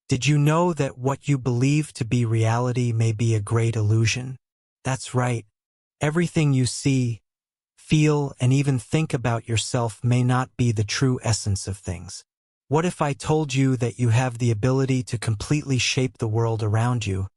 Did you know that what you believe to be reality may be a great illusion? That's right. Everything you see, feel, and even think about yourself may not be the true essence of things. What if I told you that you have the ability to completely shape the world around you,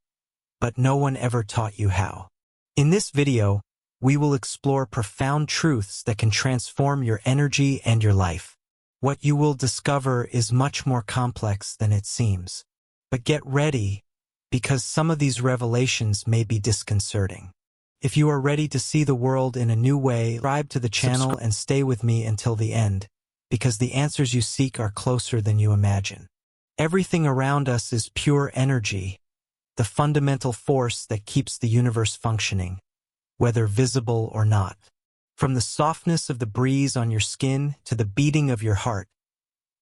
but no one ever taught you how? In this video, we will explore profound truths that can transform your energy and your life. What you will discover is much more complex than it seems. But get ready, because some of these revelations may be disconcerting. If you are ready to see the world in a new way, subscribe to the channel and stay with me until the end, because the answers you seek are closer than you imagine. Everything around us is pure energy, the fundamental force that keeps the universe functioning, whether visible or not. From the softness of the breeze on your skin to the beating of your heart,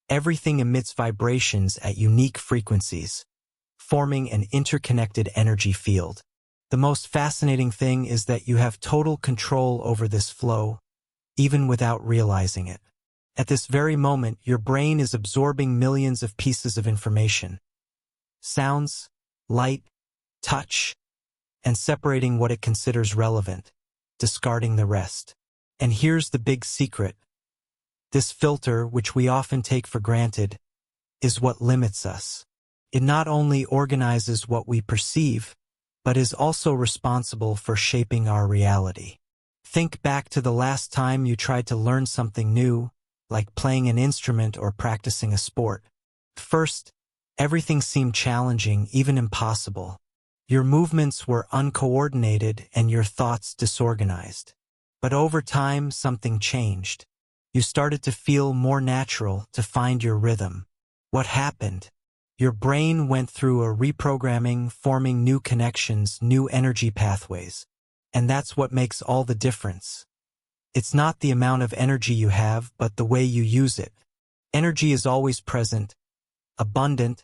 everything emits vibrations at unique frequencies, forming an interconnected energy field. The most fascinating thing is that you have total control over this flow, even without realizing it. At this very moment, your brain is absorbing millions of pieces of information, sounds, light, touch, and separating what it considers relevant, discarding the rest. And here's the big secret. This filter, which we often take for granted, is what limits us. It not only organizes what we perceive, but is also responsible for shaping our reality. Think back to the last time you tried to learn something new, like playing an instrument or practicing a sport. First, everything seemed challenging, even impossible. Your movements were uncoordinated and your thoughts disorganized. But over time, something changed. You started to feel more natural, to find your rhythm. What happened? Your brain went through a reprogramming, forming new connections, new energy pathways. And that's what makes all the difference. It's not the amount of energy you have, but the way you use it. Energy is always present, abundant,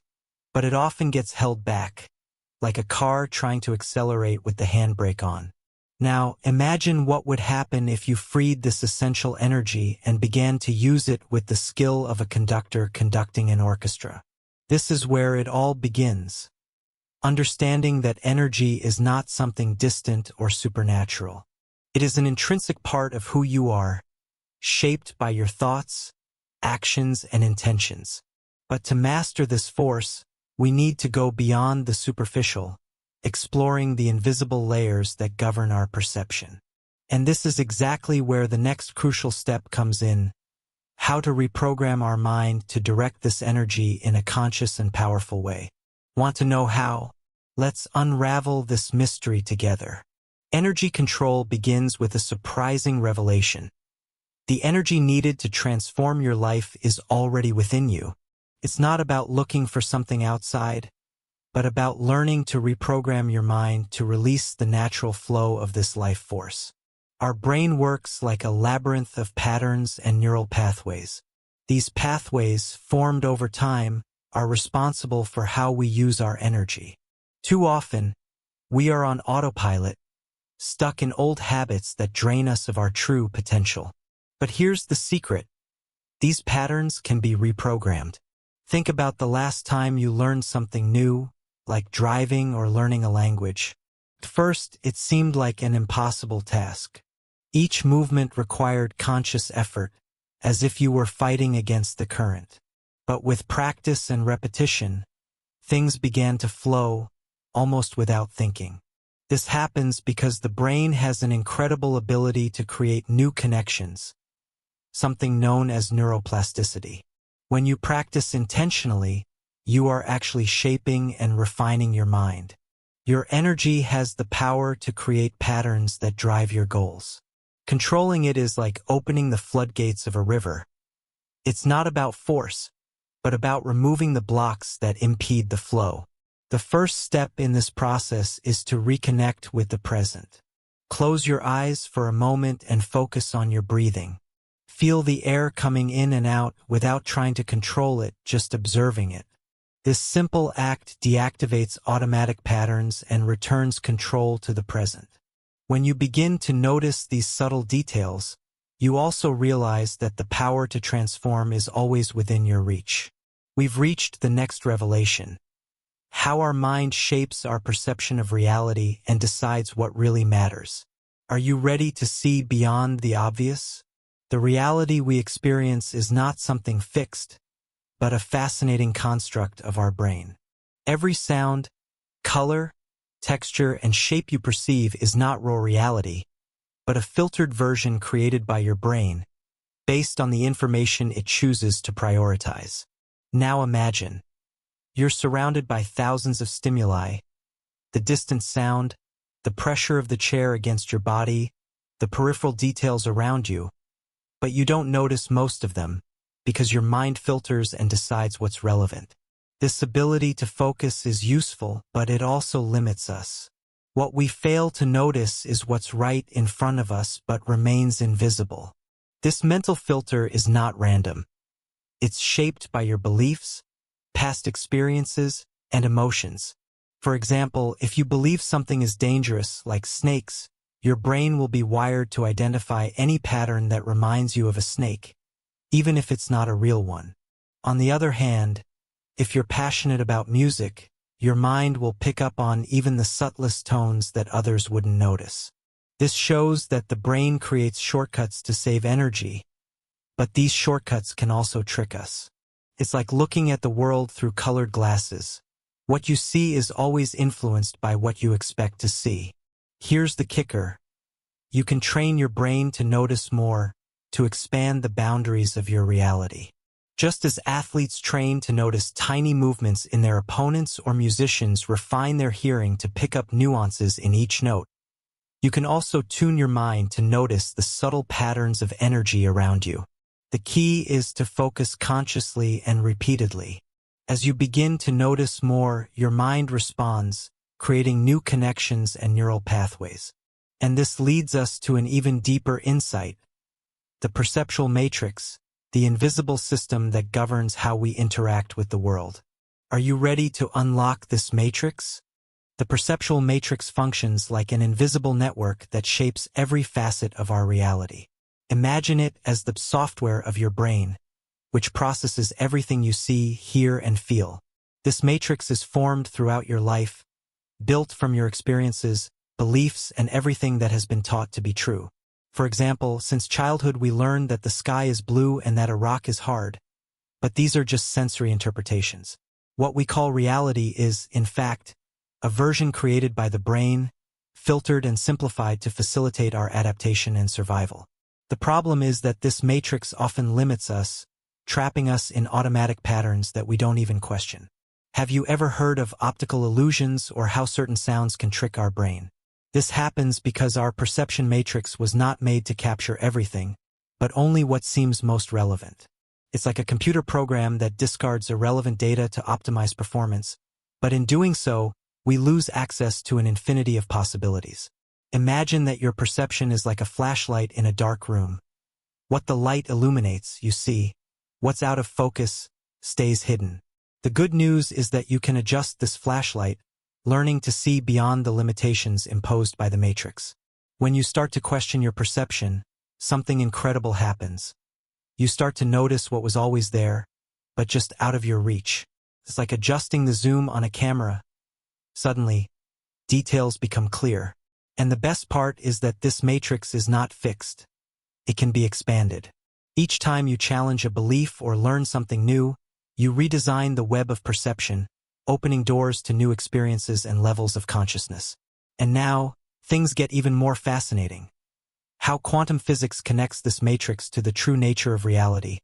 but it often gets held back, like a car trying to accelerate with the handbrake on. Now, imagine what would happen if you freed this essential energy and began to use it with the skill of a conductor conducting an orchestra. This is where it all begins. Understanding that energy is not something distant or supernatural. It is an intrinsic part of who you are, shaped by your thoughts, actions, and intentions. But to master this force, we need to go beyond the superficial, exploring the invisible layers that govern our perception. And this is exactly where the next crucial step comes in: how to reprogram our mind to direct this energy in a conscious and powerful way. Want to know how? Let's unravel this mystery together. Energy control begins with a surprising revelation. The energy needed to transform your life is already within you. It's not about looking for something outside, but about learning to reprogram your mind to release the natural flow of this life force. Our brain works like a labyrinth of patterns and neural pathways. These pathways, formed over time, are responsible for how we use our energy. Too often, we are on autopilot, stuck in old habits that drain us of our true potential. But here's the secret. These patterns can be reprogrammed. Think about the last time you learned something new, like driving or learning a language. At first, it seemed like an impossible task. Each movement required conscious effort, as if you were fighting against the current. But with practice and repetition, things began to flow, almost without thinking. This happens because the brain has an incredible ability to create new connections, something known as neuroplasticity. When you practice intentionally, you are actually shaping and refining your mind. Your energy has the power to create patterns that drive your goals. Controlling it is like opening the floodgates of a river. It's not about force, but about removing the blocks that impede the flow. The first step in this process is to reconnect with the present. Close your eyes for a moment and focus on your breathing. Feel the air coming in and out without trying to control it, just observing it. This simple act deactivates automatic patterns and returns control to the present. When you begin to notice these subtle details, you also realize that the power to transform is always within your reach. We've reached the next revelation. how our mind shapes our perception of reality and decides what really matters. Are you ready to see beyond the obvious? The reality we experience is not something fixed, but a fascinating construct of our brain. Every sound, color, texture, and shape you perceive is not raw reality, but a filtered version created by your brain, based on the information it chooses to prioritize. Now imagine, you're surrounded by thousands of stimuli, the distant sound, the pressure of the chair against your body, the peripheral details around you, but you don't notice most of them because your mind filters and decides what's relevant. This ability to focus is useful, but it also limits us. What we fail to notice is what's right in front of us but remains invisible. This mental filter is not random. It's shaped by your beliefs, past experiences, and emotions. For example, if you believe something is dangerous, like snakes, your brain will be wired to identify any pattern that reminds you of a snake, even if it's not a real one. On the other hand, if you're passionate about music, your mind will pick up on even the subtlest tones that others wouldn't notice. This shows that the brain creates shortcuts to save energy, but these shortcuts can also trick us. It's like looking at the world through colored glasses. What you see is always influenced by what you expect to see. Here's the kicker. You can train your brain to notice more, to expand the boundaries of your reality. Just as athletes train to notice tiny movements in their opponents or musicians refine their hearing to pick up nuances in each note, you can also tune your mind to notice the subtle patterns of energy around you. The key is to focus consciously and repeatedly. As you begin to notice more, your mind responds, creating new connections and neural pathways. And this leads us to an even deeper insight: the perceptual matrix, the invisible system that governs how we interact with the world. Are you ready to unlock this matrix? The perceptual matrix functions like an invisible network that shapes every facet of our reality. Imagine it as the software of your brain, which processes everything you see, hear, and feel. This matrix is formed throughout your life, built from your experiences, beliefs, and everything that has been taught to be true. For example, since childhood we learn that the sky is blue and that a rock is hard, but these are just sensory interpretations. What we call reality is, in fact, a version created by the brain, filtered and simplified to facilitate our adaptation and survival. The problem is that this matrix often limits us, trapping us in automatic patterns that we don't even question. Have you ever heard of optical illusions or how certain sounds can trick our brain? This happens because our perception matrix was not made to capture everything, but only what seems most relevant. It's like a computer program that discards irrelevant data to optimize performance, but in doing so, we lose access to an infinity of possibilities. Imagine that your perception is like a flashlight in a dark room. What the light illuminates, you see. What's out of focus stays hidden. The good news is that you can adjust this flashlight, learning to see beyond the limitations imposed by the matrix. When you start to question your perception, something incredible happens. You start to notice what was always there, but just out of your reach. It's like adjusting the zoom on a camera. Suddenly, details become clear. And the best part is that this matrix is not fixed. It can be expanded. Each time you challenge a belief or learn something new, you redesign the web of perception, opening doors to new experiences and levels of consciousness. And now, things get even more fascinating. How quantum physics connects this matrix to the true nature of reality,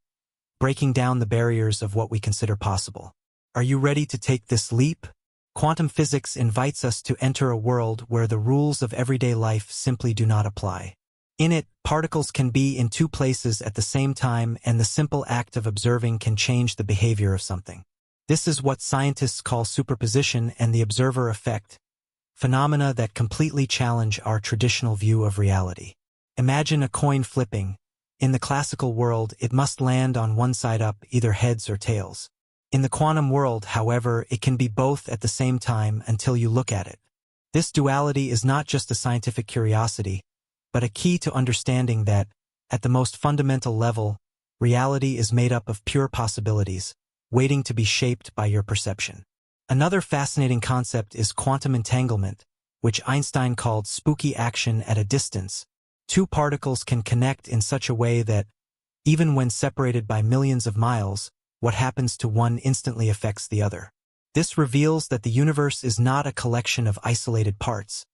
breaking down the barriers of what we consider possible. Are you ready to take this leap? Quantum physics invites us to enter a world where the rules of everyday life simply do not apply. In it, particles can be in two places at the same time, and the simple act of observing can change the behavior of something. This is what scientists call superposition and the observer effect, phenomena that completely challenge our traditional view of reality. Imagine a coin flipping. In the classical world, it must land on one side up, either heads or tails. In the quantum world, however, it can be both at the same time until you look at it. This duality is not just a scientific curiosity, but a key to understanding that, at the most fundamental level, reality is made up of pure possibilities, waiting to be shaped by your perception. Another fascinating concept is quantum entanglement, which Einstein called spooky action at a distance. Two particles can connect in such a way that, even when separated by millions of miles, what happens to one instantly affects the other. This reveals that the universe is not a collection of isolated parts,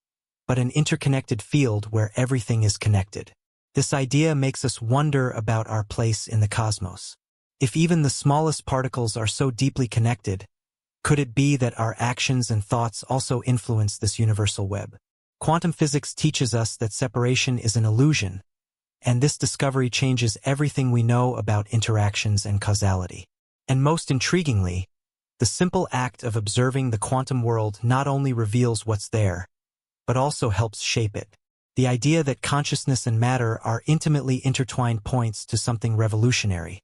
but an interconnected field where everything is connected. This idea makes us wonder about our place in the cosmos. If even the smallest particles are so deeply connected, could it be that our actions and thoughts also influence this universal web? Quantum physics teaches us that separation is an illusion, and this discovery changes everything we know about interactions and causality. And most intriguingly, the simple act of observing the quantum world not only reveals what's there, but also helps shape it. The idea that consciousness and matter are intimately intertwined points to something revolutionary: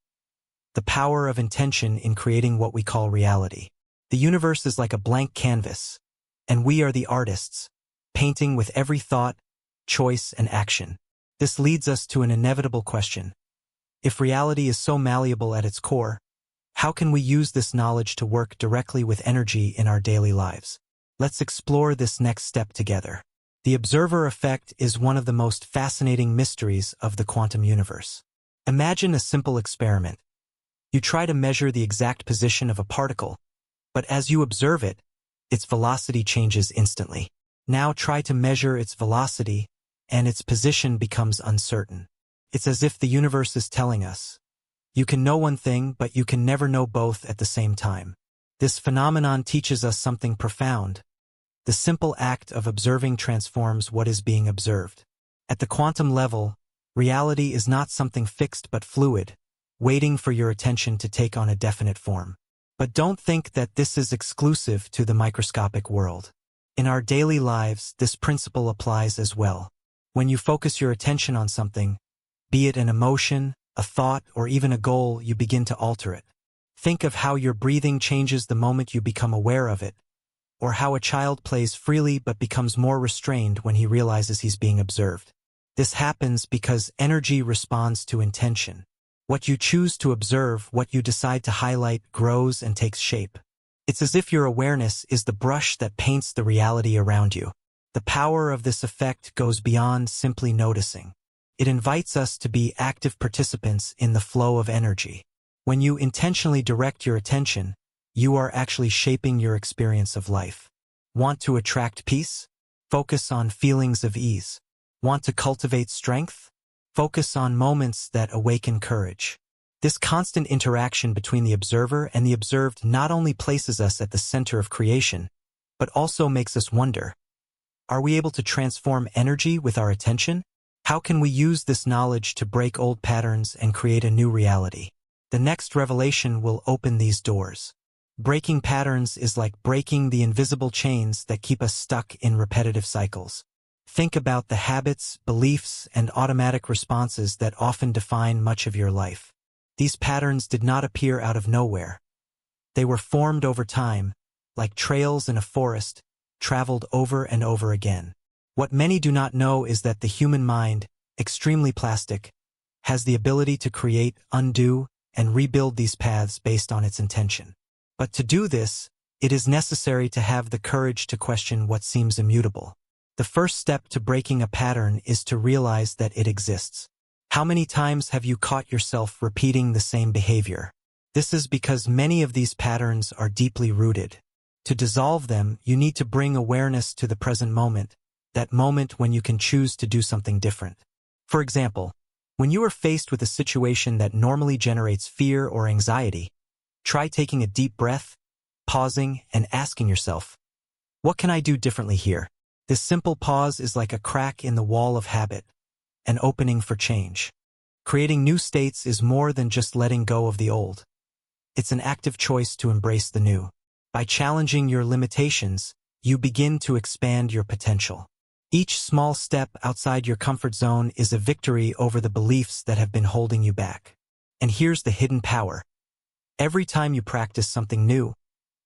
the power of intention in creating what we call reality. The universe is like a blank canvas, and we are the artists, painting with every thought, choice, and action. This leads us to an inevitable question. If reality is so malleable at its core, how can we use this knowledge to work directly with energy in our daily lives? Let's explore this next step together. The observer effect is one of the most fascinating mysteries of the quantum universe. Imagine a simple experiment. You try to measure the exact position of a particle, but as you observe it, its velocity changes instantly. Now try to measure its velocity, and its position becomes uncertain. It's as if the universe is telling us, you can know one thing, but you can never know both at the same time. This phenomenon teaches us something profound. The simple act of observing transforms what is being observed. At the quantum level, reality is not something fixed but fluid, waiting for your attention to take on a definite form. But don't think that this is exclusive to the microscopic world. In our daily lives, this principle applies as well. When you focus your attention on something, be it an emotion, a thought, or even a goal, you begin to alter it. Think of how your breathing changes the moment you become aware of it, or how a child plays freely but becomes more restrained when he realizes he's being observed. This happens because energy responds to intention. What you choose to observe, what you decide to highlight, grows and takes shape. It's as if your awareness is the brush that paints the reality around you. The power of this effect goes beyond simply noticing. It invites us to be active participants in the flow of energy. When you intentionally direct your attention, you are actually shaping your experience of life. Want to attract peace? Focus on feelings of ease. Want to cultivate strength? Focus on moments that awaken courage. This constant interaction between the observer and the observed not only places us at the center of creation, but also makes us wonder, are we able to transform energy with our attention? How can we use this knowledge to break old patterns and create a new reality? The next revelation will open these doors. Breaking patterns is like breaking the invisible chains that keep us stuck in repetitive cycles. Think about the habits, beliefs, and automatic responses that often define much of your life. These patterns did not appear out of nowhere. They were formed over time, like trails in a forest, traveled over and over again. What many do not know is that the human mind, extremely plastic, has the ability to create, undo, and rebuild these paths based on its intention. But to do this, it is necessary to have the courage to question what seems immutable. The first step to breaking a pattern is to realize that it exists. How many times have you caught yourself repeating the same behavior? This is because many of these patterns are deeply rooted. To dissolve them, you need to bring awareness to the present moment, that moment when you can choose to do something different. For example, when you are faced with a situation that normally generates fear or anxiety, try taking a deep breath, pausing, and asking yourself, what can I do differently here? This simple pause is like a crack in the wall of habit, an opening for change. Creating new states is more than just letting go of the old. It's an active choice to embrace the new. By challenging your limitations, you begin to expand your potential. Each small step outside your comfort zone is a victory over the beliefs that have been holding you back. And here's the hidden power. Every time you practice something new,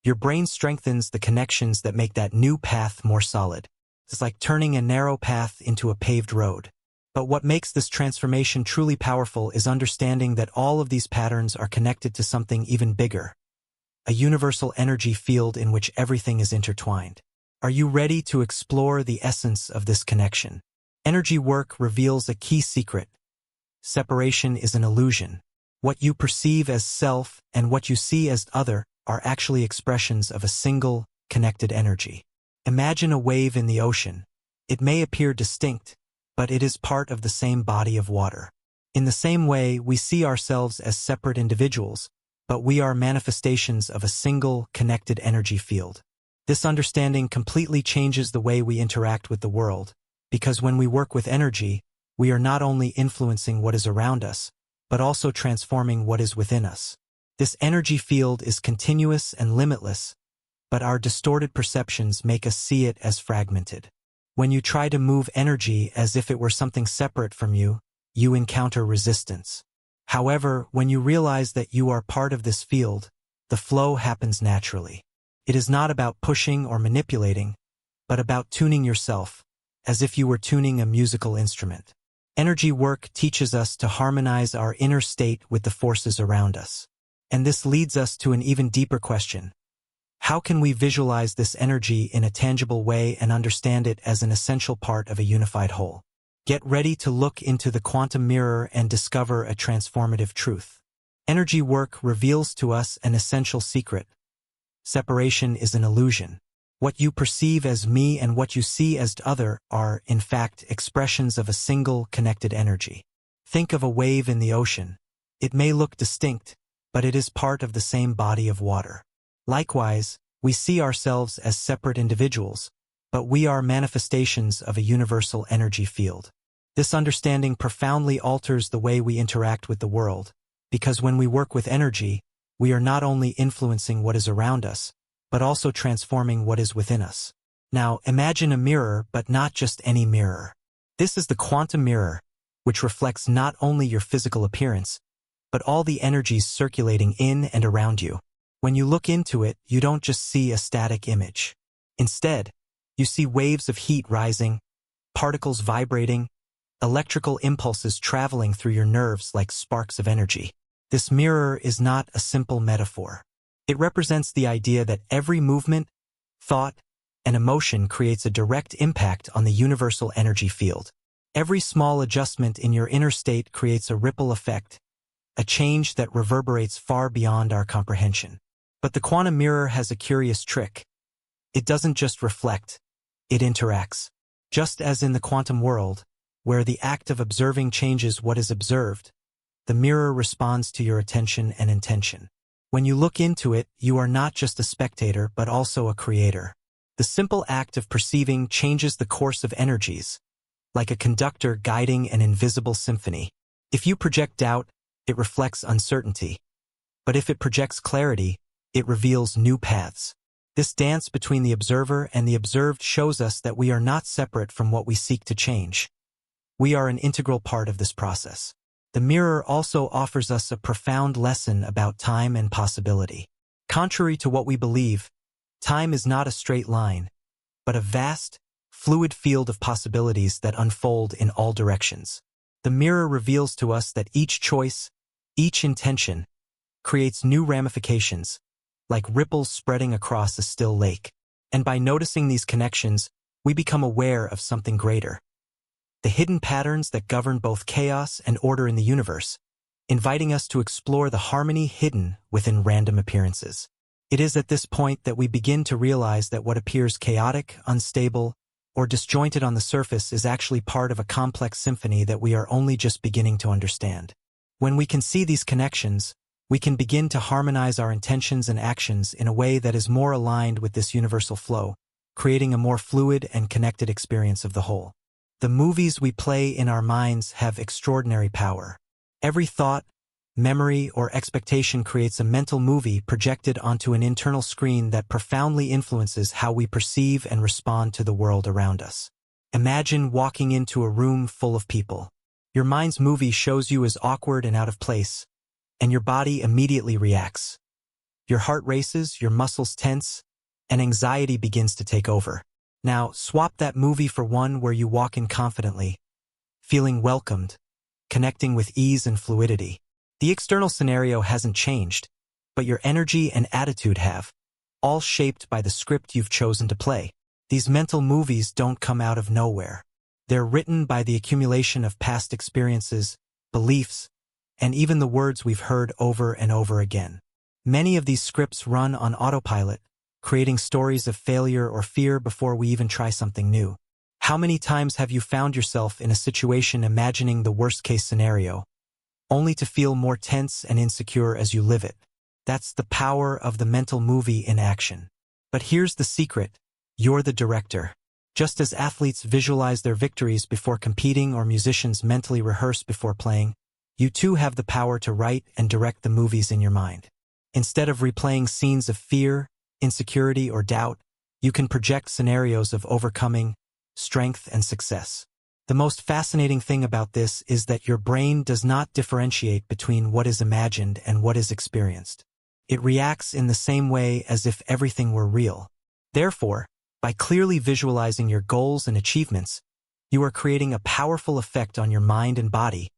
your brain strengthens the connections that make that new path more solid. It's like turning a narrow path into a paved road. But what makes this transformation truly powerful is understanding that all of these patterns are connected to something even bigger. a universal energy field in which everything is intertwined. Are you ready to explore the essence of this connection? Energy work reveals a key secret. Separation is an illusion. What you perceive as self and what you see as other are actually expressions of a single, connected energy. Imagine a wave in the ocean. It may appear distinct, but it is part of the same body of water. In the same way, we see ourselves as separate individuals, but we are manifestations of a single, connected energy field. This understanding completely changes the way we interact with the world, because when we work with energy, we are not only influencing what is around us, but also transforming what is within us. This energy field is continuous and limitless, but our distorted perceptions make us see it as fragmented. When you try to move energy as if it were something separate from you, you encounter resistance. However, when you realize that you are part of this field, the flow happens naturally. It is not about pushing or manipulating, but about tuning yourself, as if you were tuning a musical instrument. Energy work teaches us to harmonize our inner state with the forces around us. And this leads us to an even deeper question. How can we visualize this energy in a tangible way and understand it as an essential part of a unified whole? Get ready to look into the quantum mirror and discover a transformative truth. Energy work reveals to us an essential secret. Separation is an illusion. What you perceive as me and what you see as other are, in fact, expressions of a single, connected energy. Think of a wave in the ocean. It may look distinct, but it is part of the same body of water. Likewise, we see ourselves as separate individuals, but we are manifestations of a universal energy field. This understanding profoundly alters the way we interact with the world, because when we work with energy, we are not only influencing what is around us, but also transforming what is within us. Now, imagine a mirror, but not just any mirror. This is the quantum mirror, which reflects not only your physical appearance, but all the energies circulating in and around you. When you look into it, you don't just see a static image. Instead, you see waves of heat rising, particles vibrating, electrical impulses traveling through your nerves like sparks of energy. This mirror is not a simple metaphor. It represents the idea that every movement, thought, and emotion creates a direct impact on the universal energy field. Every small adjustment in your inner state creates a ripple effect, a change that reverberates far beyond our comprehension. But the quantum mirror has a curious trick. It doesn't just reflect, it interacts. Just as in the quantum world, where the act of observing changes what is observed, the mirror responds to your attention and intention. When you look into it, you are not just a spectator but also a creator. The simple act of perceiving changes the course of energies, like a conductor guiding an invisible symphony. If you project doubt, it reflects uncertainty. But if it projects clarity, it reveals new paths. This dance between the observer and the observed shows us that we are not separate from what we seek to change. We are an integral part of this process. The mirror also offers us a profound lesson about time and possibility. Contrary to what we believe, time is not a straight line, but a vast, fluid field of possibilities that unfold in all directions. The mirror reveals to us that each choice, each intention, creates new ramifications, like ripples spreading across a still lake. And by noticing these connections, we become aware of something greater. The hidden patterns that govern both chaos and order in the universe, inviting us to explore the harmony hidden within random appearances. It is at this point that we begin to realize that what appears chaotic, unstable, or disjointed on the surface is actually part of a complex symphony that we are only just beginning to understand. When we can see these connections, we can begin to harmonize our intentions and actions in a way that is more aligned with this universal flow, creating a more fluid and connected experience of the whole. The movies we play in our minds have extraordinary power. Every thought, memory, or expectation creates a mental movie projected onto an internal screen that profoundly influences how we perceive and respond to the world around us. Imagine walking into a room full of people. Your mind's movie shows you as awkward and out of place, and your body immediately reacts. Your heart races, your muscles tense, and anxiety begins to take over. Now, swap that movie for one where you walk in confidently, feeling welcomed, connecting with ease and fluidity. The external scenario hasn't changed, but your energy and attitude have, all shaped by the script you've chosen to play. These mental movies don't come out of nowhere. They're written by the accumulation of past experiences, beliefs, and even the words we've heard over and over again. Many of these scripts run on autopilot, creating stories of failure or fear before we even try something new. How many times have you found yourself in a situation imagining the worst-case scenario, only to feel more tense and insecure as you live it? That's the power of the mental movie in action. But here's the secret: you're the director. Just as athletes visualize their victories before competing or musicians mentally rehearse before playing, you too have the power to write and direct the movies in your mind. Instead of replaying scenes of fear, insecurity, or doubt, you can project scenarios of overcoming, strength, and success. The most fascinating thing about this is that your brain does not differentiate between what is imagined and what is experienced. It reacts in the same way as if everything were real. Therefore, by clearly visualizing your goals and achievements, you are creating a powerful effect on your mind and body,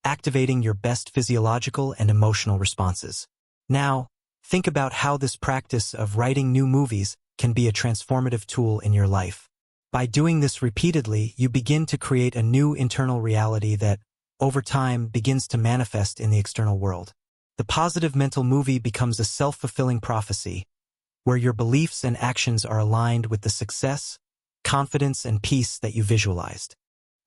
activating your best physiological and emotional responses. Now, think about how this practice of writing new movies can be a transformative tool in your life. By doing this repeatedly, you begin to create a new internal reality that, over time, begins to manifest in the external world. The positive mental movie becomes a self-fulfilling prophecy, where your beliefs and actions are aligned with the success, confidence, and peace that you visualized.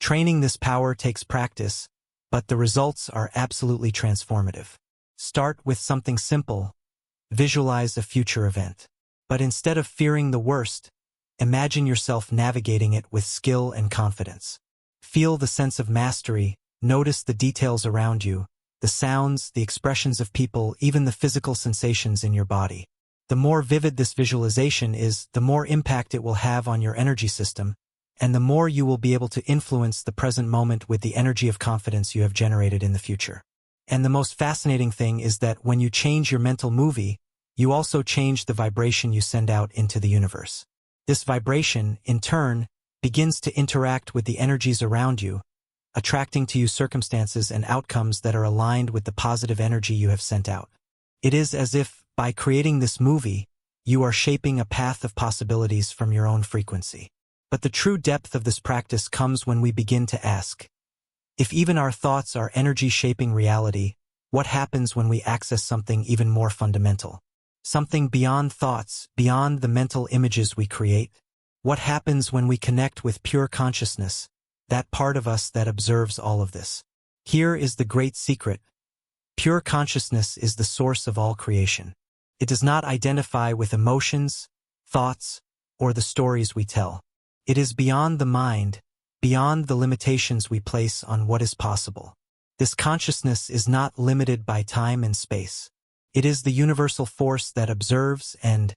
Training this power takes practice, but the results are absolutely transformative. Start with something simple. Visualize a future event. But instead of fearing the worst, imagine yourself navigating it with skill and confidence. Feel the sense of mastery, notice the details around you, the sounds, the expressions of people, even the physical sensations in your body. The more vivid this visualization is, the more impact it will have on your energy system, and the more you will be able to influence the present moment with the energy of confidence you have generated in the future. And the most fascinating thing is that when you change your mental movie, you also change the vibration you send out into the universe. This vibration, in turn, begins to interact with the energies around you, attracting to you circumstances and outcomes that are aligned with the positive energy you have sent out. It is as if, by creating this movie, you are shaping a path of possibilities from your own frequency. But the true depth of this practice comes when we begin to ask, if even our thoughts are energy shaping reality, what happens when we access something even more fundamental? Something beyond thoughts, beyond the mental images we create? What happens when we connect with pure consciousness, that part of us that observes all of this? Here is the great secret. Pure consciousness is the source of all creation. It does not identify with emotions, thoughts, or the stories we tell. It is beyond the mind, beyond the limitations we place on what is possible. This consciousness is not limited by time and space. It is the universal force that observes and,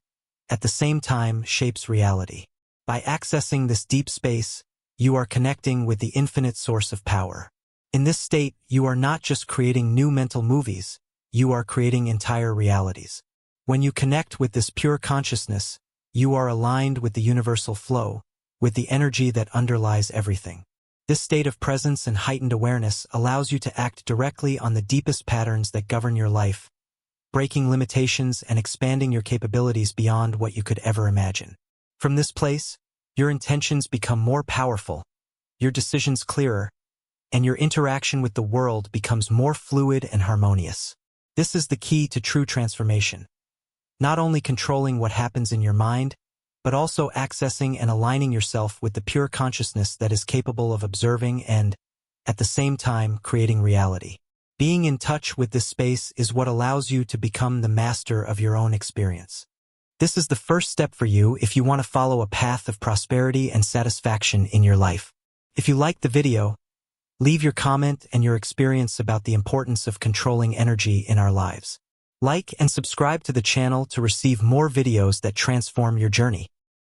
at the same time, shapes reality. By accessing this deep space, you are connecting with the infinite source of power. In this state, you are not just creating new mental movies, you are creating entire realities. When you connect with this pure consciousness, you are aligned with the universal flow, with the energy that underlies everything. This state of presence and heightened awareness allows you to act directly on the deepest patterns that govern your life, breaking limitations and expanding your capabilities beyond what you could ever imagine. From this place, your intentions become more powerful, your decisions clearer, and your interaction with the world becomes more fluid and harmonious. This is the key to true transformation. Not only controlling what happens in your mind, but also accessing and aligning yourself with the pure consciousness that is capable of observing and, at the same time, creating reality. Being in touch with this space is what allows you to become the master of your own experience. This is the first step for you if you want to follow a path of prosperity and satisfaction in your life. If you liked the video, leave your comment and your experience about the importance of controlling energy in our lives. Like and subscribe to the channel to receive more videos that transform your journey.